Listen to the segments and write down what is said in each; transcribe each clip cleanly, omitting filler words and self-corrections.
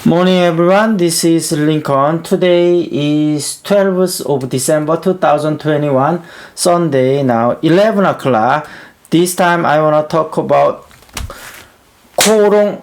Morning everyone, this is Lincoln. Today is 12th of December 2021, Sunday, now 11 o'clock. This time I want to talk about 코오롱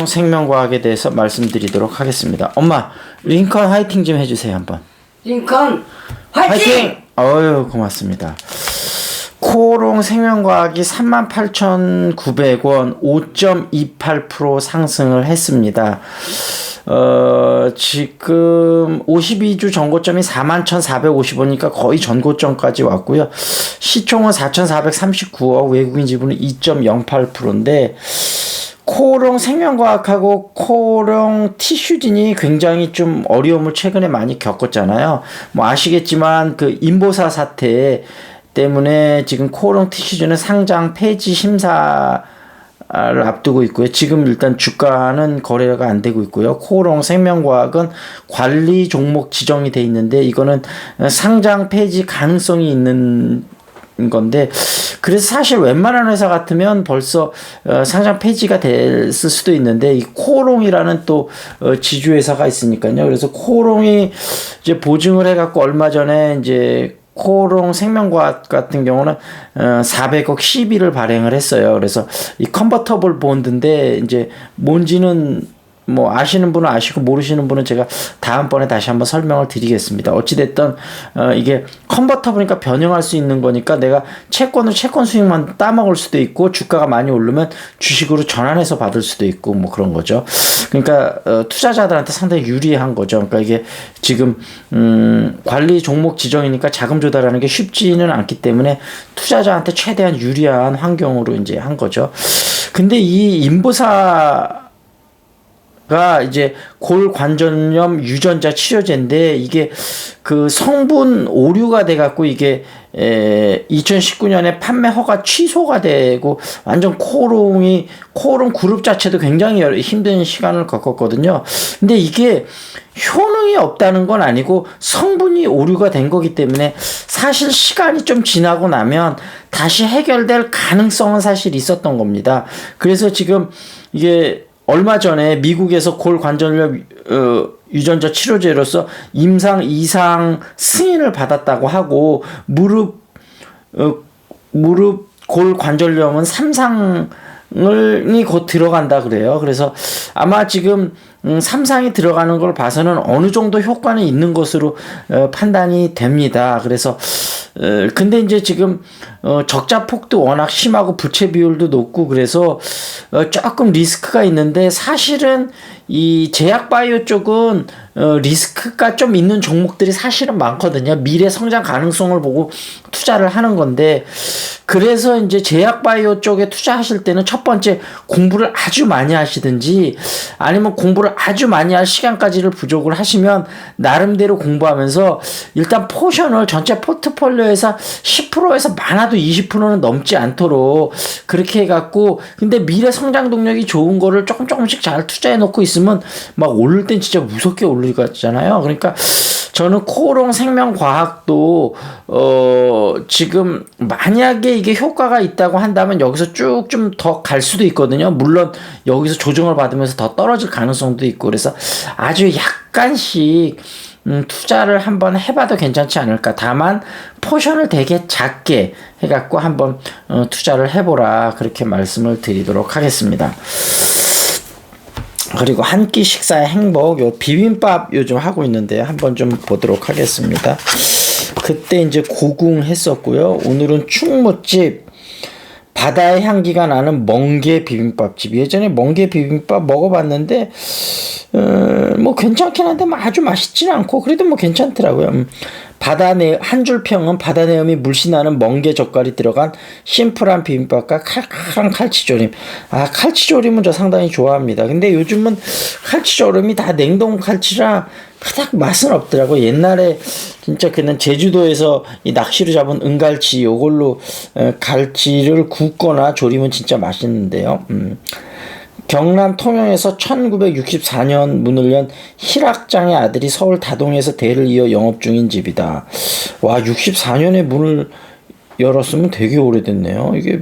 생명과학에 대해서 말씀드리도록 하겠습니다. 엄마, 링컨 화이팅 좀 해주세요 한번. 링컨 화이팅! 어유 고맙습니다. 코오롱 생명과학이 38,900원 5.28% 상승을 했습니다. 지금 52주 전고점이 41,450원이니까 거의 전고점까지 왔고요. 시총은 4,439억, 외국인 지분은 2.08%인데 코오롱 생명과학하고 코오롱 티슈진이 굉장히 좀 어려움을 최근에 많이 겪었잖아요. 뭐 아시겠지만 그 인보사 사태 때문에 지금 코오롱 티슈진은 상장 폐지 심사를 앞두고 있고요. 지금 일단 주가는 거래가 안 되고 있고요. 코오롱 생명과학은 관리 종목 지정이 돼 있는데 이거는 상장 폐지 가능성이 있는 건데, 그래서 사실 웬만한 회사 같으면 벌써 상장 폐지가 됐을 수도 있는데 이 코오롱이라는 또 지주회사가 있으니까요. 그래서 코오롱이 이제 보증을 해갖고 얼마 전에 이제 코오롱 생명과학 같은 경우는 400억 시비를 발행을 했어요. 그래서 이 컨버터블 본드인데 이제 뭔지는 뭐 아시는 분은 아시고 모르시는 분은 제가 다음번에 다시 한번 설명을 드리겠습니다. 어찌됐든 이게 컨버터블이니까 변형할 수 있는 거니까 내가 채권 수익만 따먹을 수도 있고 주가가 많이 오르면 주식으로 전환해서 받을 수도 있고 뭐 그런 거죠. 그러니까 투자자들한테 상당히 유리한 거죠. 그러니까 이게 지금 관리 종목 지정이니까 자금 조달하는 게 쉽지는 않기 때문에 투자자한테 최대한 유리한 환경으로 이제 한 거죠. 근데 이 인보사 가 이제 골관절염 유전자 치료제인데 이게 그 성분 오류가 돼 갖고 이게 2019년에 판매 허가 취소가 되고 완전 코오롱 그룹 자체도 굉장히 힘든 시간을 겪었거든요. 근데 이게 효능이 없다는 건 아니고 성분이 오류가 된 거기 때문에 사실 시간이 좀 지나고 나면 다시 해결될 가능성은 사실 있었던 겁니다. 그래서 지금 이게 얼마 전에 미국에서 골관절염 유전자 치료제로서 임상 2상 승인을 받았다고 하고 무릎 골관절염은 3상이 곧 들어간다 그래요. 그래서 아마 지금 3상이 들어가는 걸 봐서는 어느 정도 효과는 있는 것으로 판단이 됩니다. 그래서 근데 이제 지금 적자 폭도 워낙 심하고 부채 비율도 높고 그래서 조금 리스크가 있는데, 사실은 이 제약바이오 쪽은 리스크가 좀 있는 종목들이 사실은 많거든요. 미래 성장 가능성을 보고 투자를 하는 건데, 그래서 이제 제약바이오 쪽에 투자하실 때는 첫 번째 공부를 아주 많이 하시든지 아니면 공부를 아주 많이 할 시간까지를 부족을 하시면 나름대로 공부하면서 일단 포션을 전체 포트폴리오에서 10%에서 많아도 20%는 넘지 않도록 그렇게 해갖고, 근데 미래 성장 동력이 좋은 거를 조금씩 잘 투자해 놓고 있으면 막 오를 땐 진짜 무섭게 오르잖아요. 그러니까 저는 코오롱 생명과학도 지금 만약에 이게 효과가 있다고 한다면 여기서 쭉 좀 더 갈 수도 있거든요. 물론 여기서 조정을 받으면서 더 떨어질 가능성도 있고, 그래서 아주 약간씩 투자를 한번 해봐도 괜찮지 않을까. 다만 포션을 되게 작게 해갖고 한번 투자를 해보라, 그렇게 말씀을 드리도록 하겠습니다. 그리고 한 끼 식사의 행복, 요 비빔밥 요즘 하고 있는데 한번 좀 보도록 하겠습니다. 그때 이제 고궁했었고요. 오늘은 충무집 바다의 향기가 나는 멍게 비빔밥집. 예전에 멍게 비빔밥 먹어봤는데 뭐 괜찮긴 한데 아주 맛있지는 않고 그래도 뭐 괜찮더라고요. 한 줄 평은 바다 내음이 물씬 나는 멍게 젓갈이 들어간 심플한 비빔밥과 칼칼한 칼치조림. 칼치조림은 저 상당히 좋아합니다. 근데 요즘은 칼치조림이 다 냉동 칼치라 그닥 맛은 없더라고요. 옛날에 진짜 그는 제주도에서 이 낚시로 잡은 은갈치 요걸로 갈치를 굽거나 조림은 진짜 맛있는데요. 경남 통영에서 1964년 문을 연 희락장의 아들이 서울 다동에서 대를 이어 영업 중인 집이다. 와, 64년에 문을 열었으면 되게 오래됐네요. 이게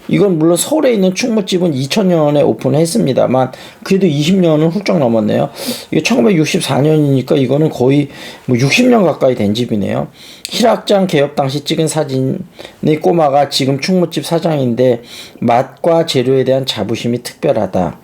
이건 물론 서울에 있는 충무집은 2000년에 오픈했습니다만 그래도 20년은 훌쩍 넘었네요. 이게 1964년이니까 이거는 거의 뭐 60년 가까이 된 집이네요. 희락장 개업 당시 찍은 사진의 꼬마가 지금 충무집 사장인데 맛과 재료에 대한 자부심이 특별하다.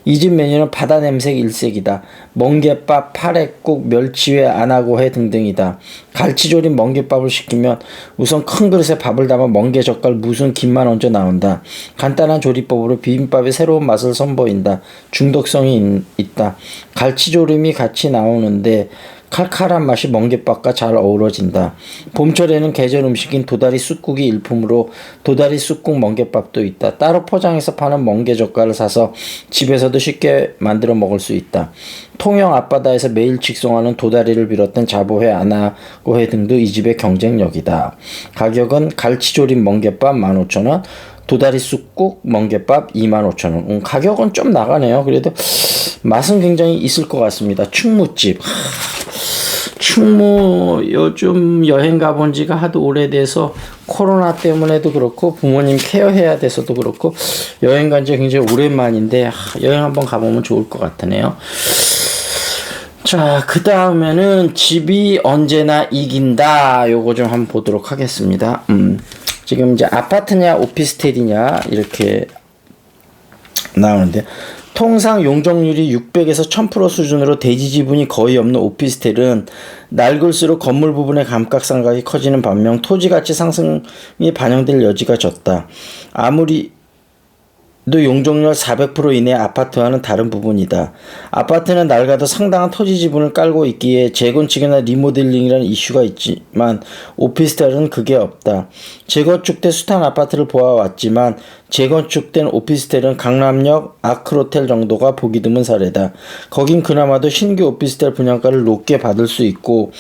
이 집 메뉴는 바다 냄새 일색이다. 멍게밥, 파래국, 멸치회, 안하고회 등등이다. 갈치조림 멍게밥을 시키면 우선 큰 그릇에 밥을 담아 멍게젓갈, 무순, 김만 얹어 나온다. 간단한 조리법으로 비빔밥의 새로운 맛을 선보인다. 중독성이 있다. 갈치조림이 같이 나오는데 칼칼한 맛이 멍게밥과 잘 어우러진다. 봄철에는 계절 음식인 도다리 쑥국이 일품으로 도다리 쑥국 멍게밥도 있다. 따로 포장해서 파는 멍게젓갈을 사서 집에서도 쉽게 만들어 먹을 수 있다. 통영 앞바다에서 매일 직송하는 도다리를 비롯한 자보회, 안하고회 등도 이 집의 경쟁력이다. 가격은 갈치조림 멍게밥 15,000원, 도다리 쑥국 멍게밥 25,000원. 가격은 좀 나가네요. 그래도 맛은 굉장히 있을 것 같습니다. 충무집. 충무 요즘 여행 가본 지가 하도 오래돼서 코로나 때문에도 그렇고 부모님 케어해야 돼서도 그렇고 여행 간 지 굉장히 오랜만인데 여행 한번 가보면 좋을 것 같으네요. 자, 그 다음에는 집이 언제나 이긴다. 요거 좀 한번 보도록 하겠습니다. 지금 이제 아파트냐 오피스텔이냐 이렇게 나오는데 통상 용적률이 600에서 1000% 수준으로 대지 지분이 거의 없는 오피스텔은 낡을수록 건물 부분의 감가상각이 커지는 반면 토지가치 상승이 반영될 여지가 적다. 아무리 도 용적률 400% 이내 아파트와는 다른 부분이다. 아파트는 낡아도 상당한 토지 지분을 깔고 있기에 재건축이나 리모델링이라는 이슈가 있지만 오피스텔은 그게 없다. 재건축된 숱한 아파트를 보아왔지만 재건축된 오피스텔은 강남역 아크로텔 정도가 보기 드문 사례다. 거긴 그나마도 신규 오피스텔 분양가를 높게 받을 수 있고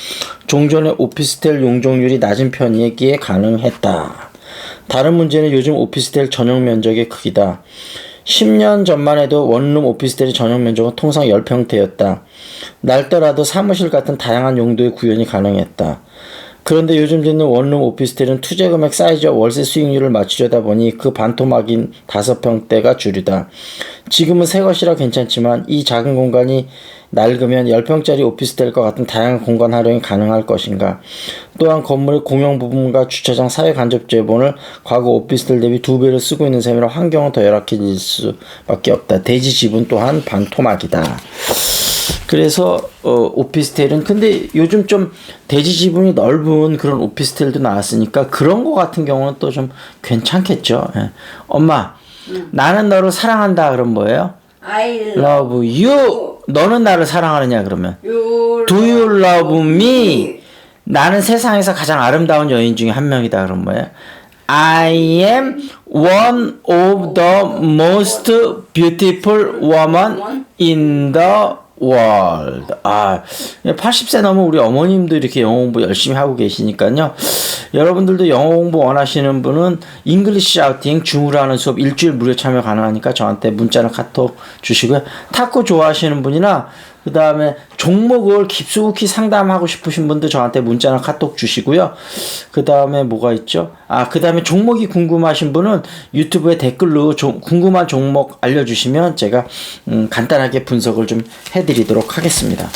종전의 오피스텔 용적률이 낮은 편이기에 가능했다. 다른 문제는 요즘 오피스텔 전용 면적의 크기다. 10년 전만 해도 원룸 오피스텔의 전용 면적은 통상 10평대였다. 낡더라도 사무실 같은 다양한 용도의 구현이 가능했다. 그런데 요즘 짓는 원룸 오피스텔은 투자 금액 사이즈와 월세 수익률을 맞추려다 보니 그 반토막인 5평대가 주류다. 지금은 새 것이라 괜찮지만 이 작은 공간이 낡으면 10평짜리 오피스텔과 같은 다양한 공간 활용이 가능할 것인가. 또한 건물의 공용 부분과 주차장 사회 간접 제본을 과거 오피스텔 대비 2배를 쓰고 있는 셈이라 환경은 더 열악해질 수밖에 없다. 대지 지분 또한 반토막이다. 그래서 오피스텔은 근데 요즘 좀 대지 지분이 넓은 그런 오피스텔도 나왔으니까 그런 거 같은 경우는 또 좀 괜찮겠죠. 예. 엄마, 나는 너를 사랑한다. 그럼 뭐예요? I love you. 너는 나를 사랑하느냐 그러면 you Do you love me? 나는 세상에서 가장 아름다운 여인 중에 한 명이다. 그럼 뭐예요? I am one of the most beautiful woman in the world. 80세 넘은 우리 어머님도 이렇게 영어 공부 열심히 하고 계시니까요. 여러분들도 영어 공부 원하시는 분은 잉글리시 샤우팅 줌으로 하는 수업 일주일 무료 참여 가능하니까 저한테 문자나 카톡 주시고요. 탁구 좋아하시는 분이나 그 다음에 종목을 깊숙이 상담하고 싶으신 분들 저한테 문자나 카톡 주시고요. 그 다음에 뭐가 있죠? 그 다음에 종목이 궁금하신 분은 유튜브에 댓글로 궁금한 종목 알려주시면 제가 간단하게 분석을 좀 해드리도록 하겠습니다.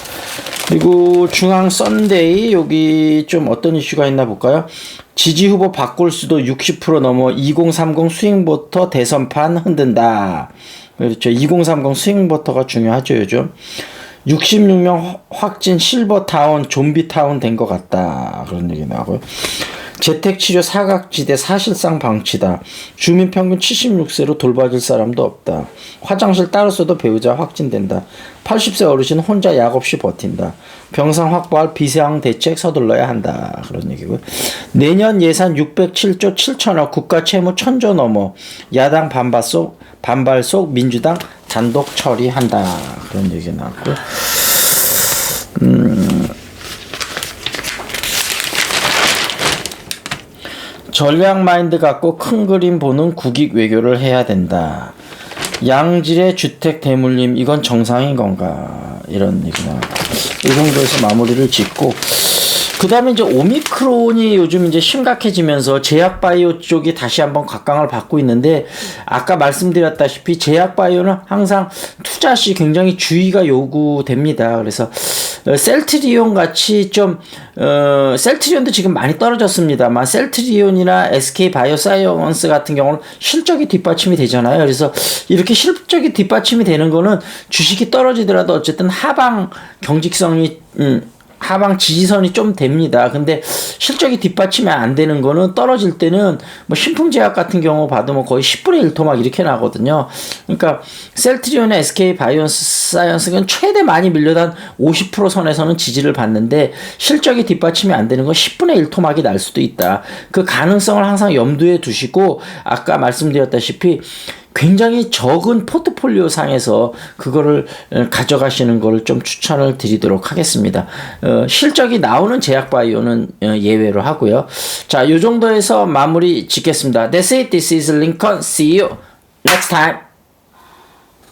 그리고 중앙 썬데이 여기 좀 어떤 이슈가 있나 볼까요? 지지 후보 바꿀 수도 60% 넘어 2030 스윙보터 대선판 흔든다. 그렇죠. 2030 스윙보터가 중요하죠 요즘. 66명 확진 실버타운 좀비타운 된 것 같다. 그런 얘기 나오고요. 재택치료 사각지대 사실상 방치다. 주민 평균 76세로 돌봐줄 사람도 없다. 화장실 따로 써도 배우자 확진된다. 80세 어르신 혼자 약 없이 버틴다. 병상 확보할 비상 대책 서둘러야 한다. 그런 얘기고요. 내년 예산 607조 7천억 국가 채무 1000조 넘어 야당 반발 속 민주당 단독 처리한다. 그런 얘기 나왔고요. 전략 마인드 갖고 큰 그림 보는 국익 외교를 해야 된다. 양질의 주택 대물림 이건 정상인 건가 이런 얘기나 이 정도에서 마무리를 짓고 그 다음에 이제 오미크론이 요즘 이제 심각해지면서 제약바이오 쪽이 다시 한번 각광을 받고 있는데, 아까 말씀드렸다시피 제약바이오는 항상 투자 시 굉장히 주의가 요구됩니다. 그래서 셀트리온 같이 좀 셀트리온도 지금 많이 떨어졌습니다만, 셀트리온이나 SK 바이오사이언스 같은 경우는 실적이 뒷받침이 되잖아요. 그래서 이렇게 실적이 뒷받침이 되는 거는 주식이 떨어지더라도 어쨌든 하방 경직성이 하방 지지선이 좀 됩니다. 근데 실적이 뒷받침이 안 되는 거는 떨어질 때는 뭐 신풍제약 같은 경우 봐도 뭐 거의 10분의 1 토막 이렇게 나거든요. 그러니까 셀트리온의 SK 바이오사이언스는 최대 많이 밀려단 50% 선에서는 지지를 받는데, 실적이 뒷받침이 안 되는 건 10분의 1 토막이 날 수도 있다. 그 가능성을 항상 염두에 두시고, 아까 말씀드렸다시피 굉장히 적은 포트폴리오 상에서 그거를 가져가시는 거를 좀 추천을 드리도록 하겠습니다. 실적이 나오는 제약바이오는 예외로 하고요. 자, 요 정도에서 마무리 짓겠습니다. That's it. This is Lincoln. See you next time.